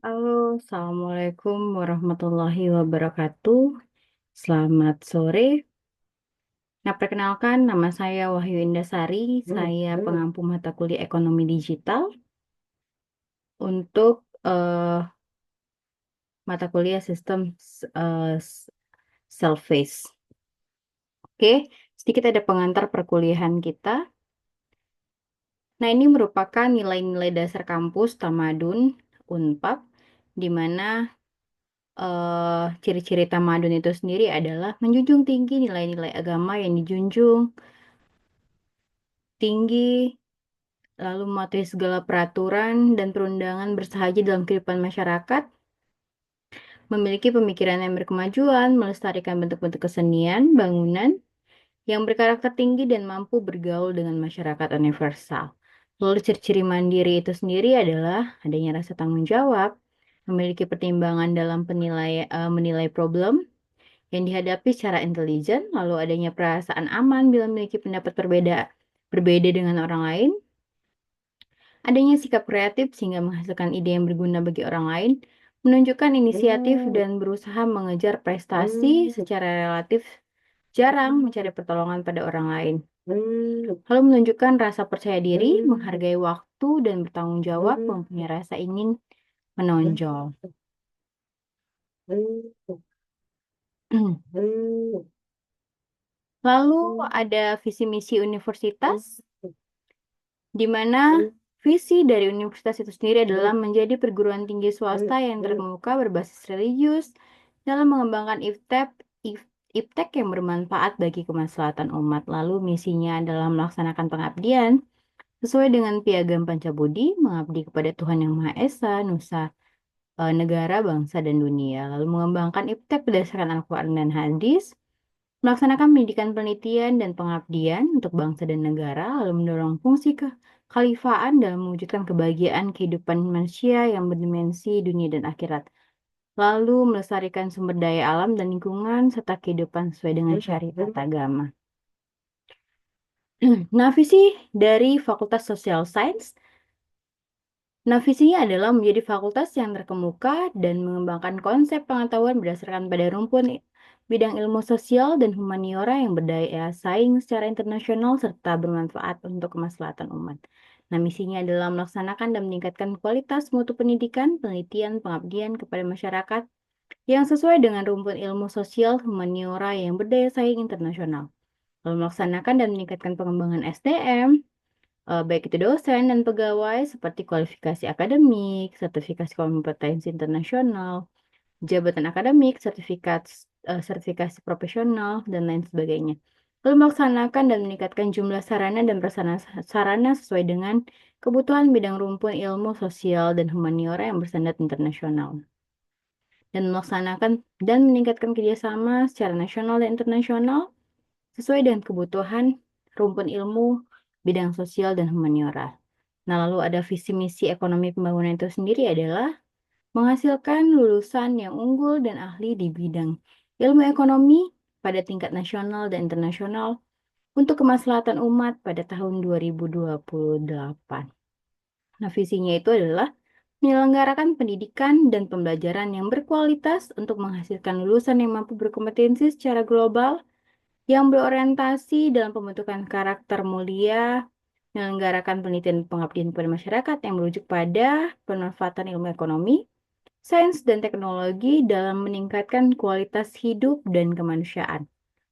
Halo, Assalamualaikum warahmatullahi wabarakatuh. Selamat sore. Nah, perkenalkan nama saya Wahyu Indasari. Saya pengampu mata kuliah Ekonomi Digital untuk mata kuliah Sistem Self-Face. Oke, sedikit ada pengantar perkuliahan kita. Nah, ini merupakan nilai-nilai dasar kampus Tamadun Unpad, di mana ciri-ciri tamadun itu sendiri adalah menjunjung tinggi nilai-nilai agama yang dijunjung tinggi, lalu mematuhi segala peraturan dan perundangan bersahaja dalam kehidupan masyarakat, memiliki pemikiran yang berkemajuan, melestarikan bentuk-bentuk kesenian, bangunan yang berkarakter tinggi dan mampu bergaul dengan masyarakat universal. Lalu ciri-ciri mandiri itu sendiri adalah adanya rasa tanggung jawab, memiliki pertimbangan dalam menilai problem yang dihadapi secara intelijen, lalu adanya perasaan aman bila memiliki pendapat berbeda dengan orang lain, adanya sikap kreatif sehingga menghasilkan ide yang berguna bagi orang lain, menunjukkan inisiatif dan berusaha mengejar prestasi secara relatif jarang mencari pertolongan pada orang lain. Lalu menunjukkan rasa percaya diri, menghargai waktu dan bertanggung jawab, mempunyai rasa ingin menonjol. Lalu ada visi misi universitas, di mana visi dari universitas itu sendiri adalah menjadi perguruan tinggi swasta yang terkemuka berbasis religius dalam mengembangkan iptek yang bermanfaat bagi kemaslahatan umat. Lalu misinya adalah melaksanakan pengabdian sesuai dengan piagam Pancabudi, mengabdi kepada Tuhan Yang Maha Esa, nusa, negara, bangsa, dan dunia. Lalu mengembangkan iptek berdasarkan Al-Quran dan Hadis, melaksanakan pendidikan penelitian dan pengabdian untuk bangsa dan negara, lalu mendorong fungsi kekhalifaan dalam mewujudkan kebahagiaan kehidupan manusia yang berdimensi dunia dan akhirat. Lalu melestarikan sumber daya alam dan lingkungan serta kehidupan sesuai dengan syariat agama. Nah, visi dari Fakultas Social Science. Nah, visinya adalah menjadi fakultas yang terkemuka dan mengembangkan konsep pengetahuan berdasarkan pada rumpun bidang ilmu sosial dan humaniora yang berdaya saing secara internasional serta bermanfaat untuk kemaslahatan umat. Nah, misinya adalah melaksanakan dan meningkatkan kualitas mutu pendidikan, penelitian, pengabdian kepada masyarakat yang sesuai dengan rumpun ilmu sosial humaniora yang berdaya saing internasional. Lalu melaksanakan dan meningkatkan pengembangan SDM, baik itu dosen dan pegawai seperti kualifikasi akademik, sertifikasi kompetensi internasional, jabatan akademik, sertifikasi profesional, dan lain sebagainya. Lalu melaksanakan dan meningkatkan jumlah sarana dan prasarana sarana sesuai dengan kebutuhan bidang rumpun ilmu sosial dan humaniora yang berstandar internasional. Dan melaksanakan dan meningkatkan kerjasama secara nasional dan internasional sesuai dengan kebutuhan rumpun ilmu bidang sosial dan humaniora. Nah, lalu ada visi misi ekonomi pembangunan itu sendiri adalah menghasilkan lulusan yang unggul dan ahli di bidang ilmu ekonomi pada tingkat nasional dan internasional untuk kemaslahatan umat pada tahun 2028. Nah, visinya itu adalah menyelenggarakan pendidikan dan pembelajaran yang berkualitas untuk menghasilkan lulusan yang mampu berkompetensi secara global, yang berorientasi dalam pembentukan karakter mulia, menyelenggarakan penelitian pengabdian pada masyarakat yang merujuk pada pemanfaatan ilmu ekonomi, sains, dan teknologi dalam meningkatkan kualitas hidup dan kemanusiaan.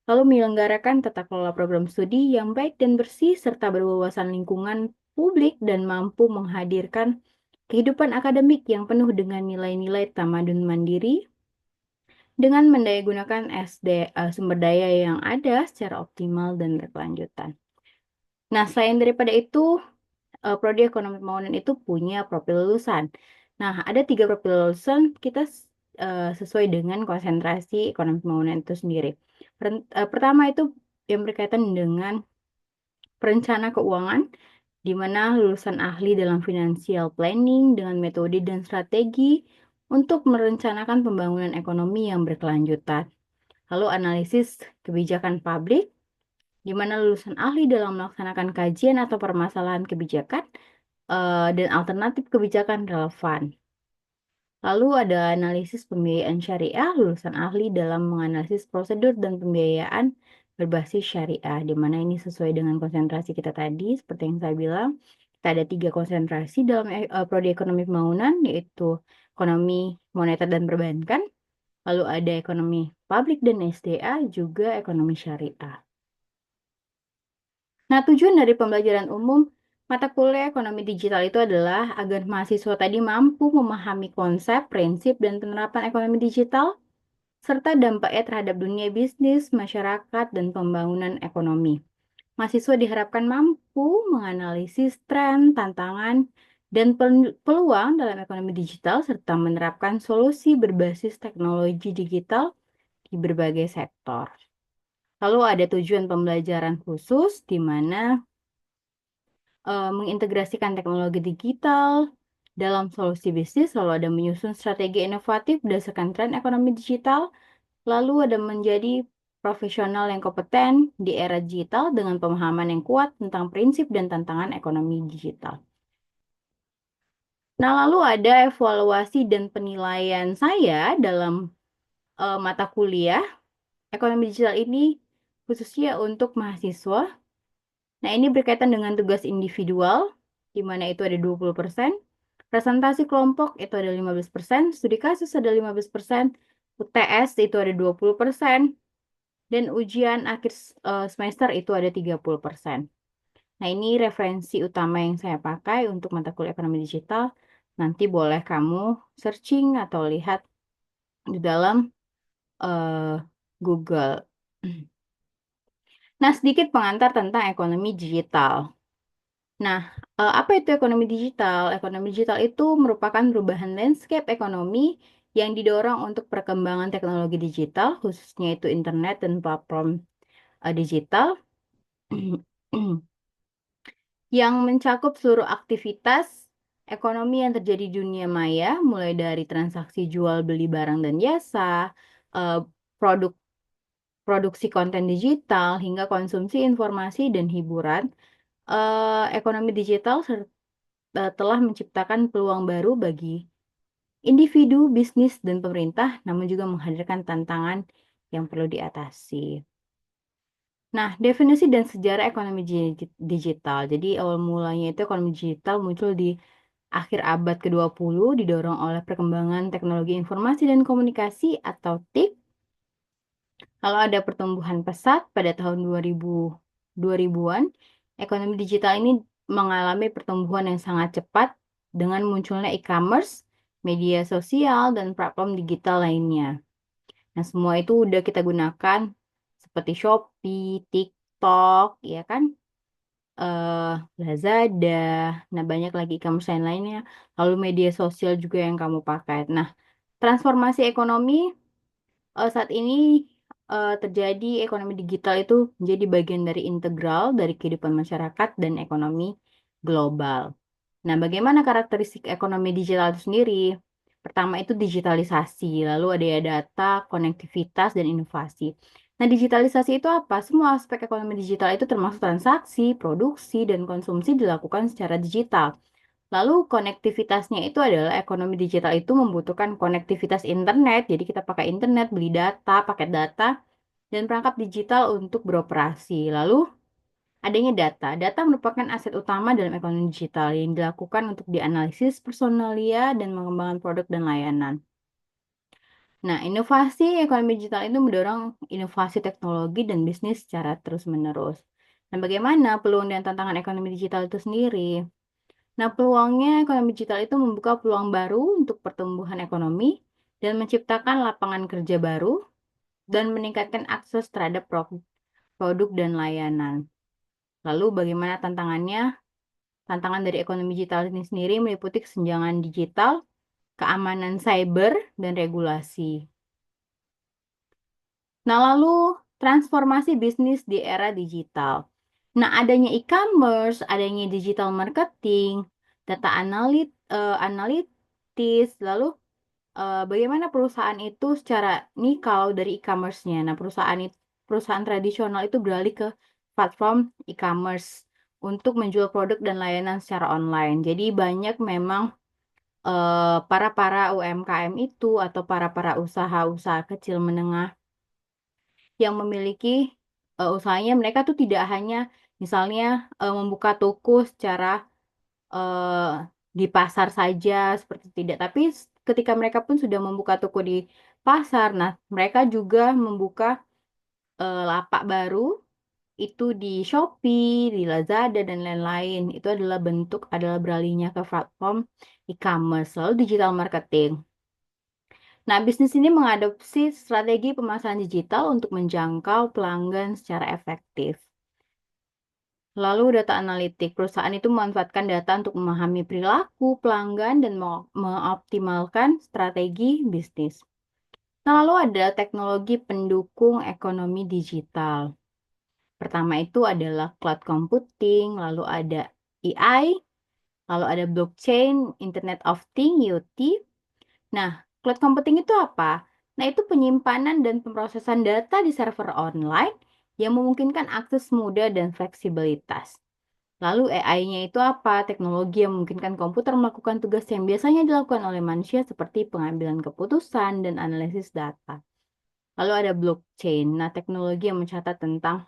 Lalu menyelenggarakan tata kelola program studi yang baik dan bersih serta berwawasan lingkungan publik dan mampu menghadirkan kehidupan akademik yang penuh dengan nilai-nilai tamadun mandiri dengan mendayagunakan sumber daya yang ada secara optimal dan berkelanjutan. Nah, selain daripada itu, Prodi Ekonomi Pembangunan itu punya profil lulusan. Nah, ada 3 profil lulusan kita sesuai dengan konsentrasi ekonomi pembangunan itu sendiri. Pertama itu yang berkaitan dengan perencana keuangan, di mana lulusan ahli dalam financial planning dengan metode dan strategi untuk merencanakan pembangunan ekonomi yang berkelanjutan. Lalu analisis kebijakan publik, di mana lulusan ahli dalam melaksanakan kajian atau permasalahan kebijakan dan alternatif kebijakan relevan. Lalu ada analisis pembiayaan syariah, lulusan ahli dalam menganalisis prosedur dan pembiayaan berbasis syariah, di mana ini sesuai dengan konsentrasi kita tadi, seperti yang saya bilang, kita ada 3 konsentrasi dalam prodi ekonomi pembangunan, yaitu ekonomi moneter dan perbankan, lalu ada ekonomi publik dan SDA, juga ekonomi syariah. Nah, tujuan dari pembelajaran umum mata kuliah ekonomi digital itu adalah agar mahasiswa tadi mampu memahami konsep, prinsip, dan penerapan ekonomi digital, serta dampaknya terhadap dunia bisnis, masyarakat, dan pembangunan ekonomi. Mahasiswa diharapkan mampu menganalisis tren, tantangan, dan peluang dalam ekonomi digital, serta menerapkan solusi berbasis teknologi digital di berbagai sektor. Lalu ada tujuan pembelajaran khusus, di mana mengintegrasikan teknologi digital dalam solusi bisnis, lalu ada menyusun strategi inovatif berdasarkan tren ekonomi digital, lalu ada menjadi profesional yang kompeten di era digital dengan pemahaman yang kuat tentang prinsip dan tantangan ekonomi digital. Nah, lalu ada evaluasi dan penilaian saya dalam mata kuliah ekonomi digital ini khususnya untuk mahasiswa. Nah, ini berkaitan dengan tugas individual, di mana itu ada 20%, presentasi kelompok itu ada 15%, studi kasus ada 15%, UTS itu ada 20%, dan ujian akhir semester itu ada 30%. Nah, ini referensi utama yang saya pakai untuk mata kuliah ekonomi digital. Nanti boleh kamu searching atau lihat di dalam eh, Google. Nah, sedikit pengantar tentang ekonomi digital. Nah, apa itu ekonomi digital? Ekonomi digital itu merupakan perubahan landscape ekonomi yang didorong untuk perkembangan teknologi digital, khususnya itu internet dan platform digital, yang mencakup seluruh aktivitas ekonomi yang terjadi di dunia maya, mulai dari transaksi jual beli barang dan jasa, eh, produk produksi konten digital, hingga konsumsi informasi dan hiburan. Ekonomi digital telah menciptakan peluang baru bagi individu, bisnis, dan pemerintah, namun juga menghadirkan tantangan yang perlu diatasi. Nah, definisi dan sejarah ekonomi digital. Jadi, awal mulanya itu ekonomi digital muncul di akhir abad ke-20, didorong oleh perkembangan teknologi informasi dan komunikasi atau TIK. Lalu ada pertumbuhan pesat pada tahun 2000-an. Ekonomi digital ini mengalami pertumbuhan yang sangat cepat dengan munculnya e-commerce, media sosial, dan platform digital lainnya. Nah, semua itu udah kita gunakan seperti Shopee, TikTok, ya kan? Lazada, nah banyak lagi e-commerce lainnya. Lalu media sosial juga yang kamu pakai. Nah, transformasi ekonomi saat ini terjadi ekonomi digital itu menjadi bagian dari integral dari kehidupan masyarakat dan ekonomi global. Nah, bagaimana karakteristik ekonomi digital itu sendiri? Pertama itu digitalisasi, lalu ada ya data, konektivitas, dan inovasi. Nah, digitalisasi itu apa? Semua aspek ekonomi digital itu termasuk transaksi, produksi, dan konsumsi dilakukan secara digital. Lalu konektivitasnya itu adalah ekonomi digital itu membutuhkan konektivitas internet. Jadi kita pakai internet, beli data, paket data, dan perangkat digital untuk beroperasi. Lalu adanya data. Data merupakan aset utama dalam ekonomi digital yang dilakukan untuk dianalisis personalia dan mengembangkan produk dan layanan. Nah, inovasi ekonomi digital itu mendorong inovasi teknologi dan bisnis secara terus-menerus. Nah, bagaimana peluang dan tantangan ekonomi digital itu sendiri? Nah, peluangnya ekonomi digital itu membuka peluang baru untuk pertumbuhan ekonomi dan menciptakan lapangan kerja baru dan meningkatkan akses terhadap produk dan layanan. Lalu bagaimana tantangannya? Tantangan dari ekonomi digital ini sendiri meliputi kesenjangan digital, keamanan cyber, dan regulasi. Nah, lalu transformasi bisnis di era digital. Nah, adanya e-commerce, adanya digital marketing, data analitis, lalu bagaimana perusahaan itu secara ini kalau dari e-commerce-nya. Nah, perusahaan tradisional itu beralih ke platform e-commerce untuk menjual produk dan layanan secara online. Jadi banyak memang para UMKM itu atau para usaha-usaha kecil menengah yang memiliki usahanya, mereka tuh tidak hanya misalnya membuka toko secara eh, di pasar saja seperti tidak, tapi ketika mereka pun sudah membuka toko di pasar, nah mereka juga membuka lapak baru itu di Shopee, di Lazada dan lain-lain. Itu adalah beralihnya ke platform e-commerce, lalu digital marketing. Nah, bisnis ini mengadopsi strategi pemasaran digital untuk menjangkau pelanggan secara efektif. Lalu data analitik, perusahaan itu memanfaatkan data untuk memahami perilaku pelanggan dan mengoptimalkan strategi bisnis. Nah, lalu ada teknologi pendukung ekonomi digital. Pertama itu adalah cloud computing, lalu ada AI, lalu ada blockchain, Internet of Things, IoT. Nah, cloud computing itu apa? Nah, itu penyimpanan dan pemrosesan data di server online yang memungkinkan akses mudah dan fleksibilitas. Lalu AI-nya itu apa? Teknologi yang memungkinkan komputer melakukan tugas yang biasanya dilakukan oleh manusia seperti pengambilan keputusan dan analisis data. Lalu ada blockchain. Nah, teknologi yang mencatat tentang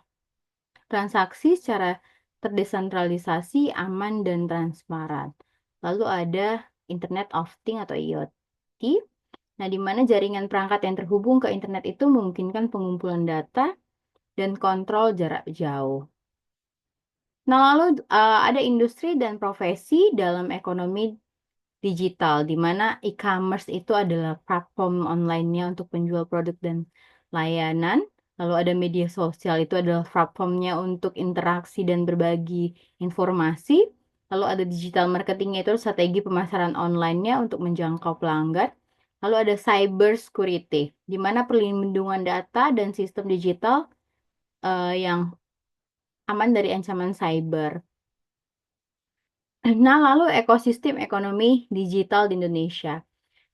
transaksi secara terdesentralisasi, aman, dan transparan. Lalu ada Internet of Things atau IoT. Nah, di mana jaringan perangkat yang terhubung ke internet itu memungkinkan pengumpulan data dan kontrol jarak jauh. Nah, lalu ada industri dan profesi dalam ekonomi digital, di mana e-commerce itu adalah platform online-nya untuk penjual produk dan layanan. Lalu ada media sosial, itu adalah platformnya untuk interaksi dan berbagi informasi. Lalu ada digital marketing, itu strategi pemasaran online-nya untuk menjangkau pelanggan. Lalu ada cyber security, di mana perlindungan data dan sistem digital yang aman dari ancaman cyber. Nah, lalu ekosistem ekonomi digital di Indonesia.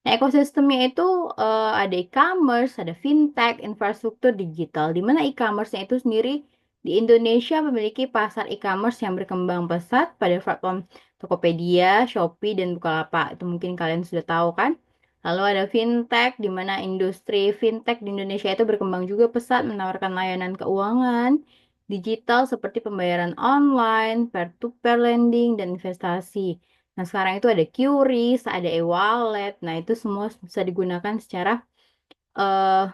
Nah, ekosistemnya itu ada e-commerce, ada fintech, infrastruktur digital. Di mana e-commerce-nya itu sendiri di Indonesia memiliki pasar e-commerce yang berkembang pesat pada platform Tokopedia, Shopee, dan Bukalapak. Itu mungkin kalian sudah tahu kan? Lalu ada fintech, di mana industri fintech di Indonesia itu berkembang juga pesat menawarkan layanan keuangan digital seperti pembayaran online, peer-to-peer lending, dan investasi. Nah, sekarang itu ada QRIS, ada e-wallet. Nah, itu semua bisa digunakan secara eh,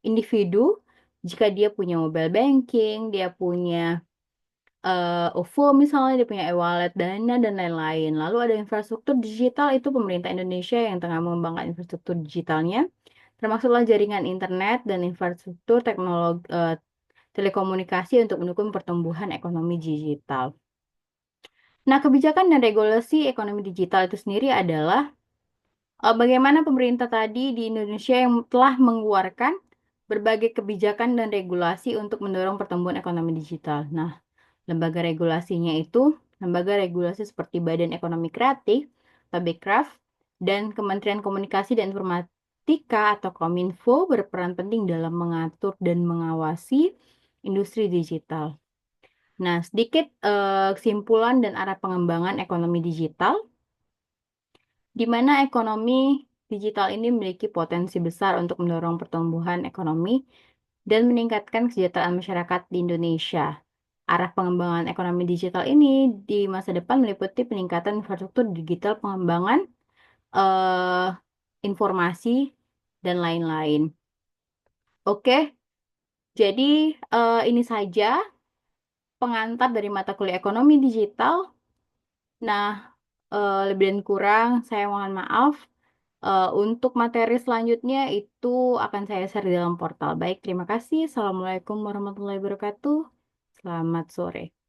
individu jika dia punya mobile banking, dia punya OVO misalnya, dia punya e-wallet, Dana, dan lain-lain. Lalu ada infrastruktur digital, itu pemerintah Indonesia yang tengah mengembangkan infrastruktur digitalnya, termasuklah jaringan internet dan infrastruktur teknologi telekomunikasi untuk mendukung pertumbuhan ekonomi digital. Nah, kebijakan dan regulasi ekonomi digital itu sendiri adalah bagaimana pemerintah tadi di Indonesia yang telah mengeluarkan berbagai kebijakan dan regulasi untuk mendorong pertumbuhan ekonomi digital. Nah, lembaga regulasinya itu lembaga regulasi seperti Badan Ekonomi Kreatif, Pabekraf, dan Kementerian Komunikasi dan Informatika atau Kominfo berperan penting dalam mengatur dan mengawasi industri digital. Nah, sedikit kesimpulan dan arah pengembangan ekonomi digital, di mana ekonomi digital ini memiliki potensi besar untuk mendorong pertumbuhan ekonomi dan meningkatkan kesejahteraan masyarakat di Indonesia. Arah pengembangan ekonomi digital ini di masa depan meliputi peningkatan infrastruktur digital, pengembangan eh, informasi, dan lain-lain. Oke, jadi ini saja pengantar dari mata kuliah ekonomi digital. Nah, lebih dan kurang saya mohon maaf. Untuk materi selanjutnya itu akan saya share di dalam portal. Baik, terima kasih. Assalamualaikum warahmatullahi wabarakatuh. Selamat sore.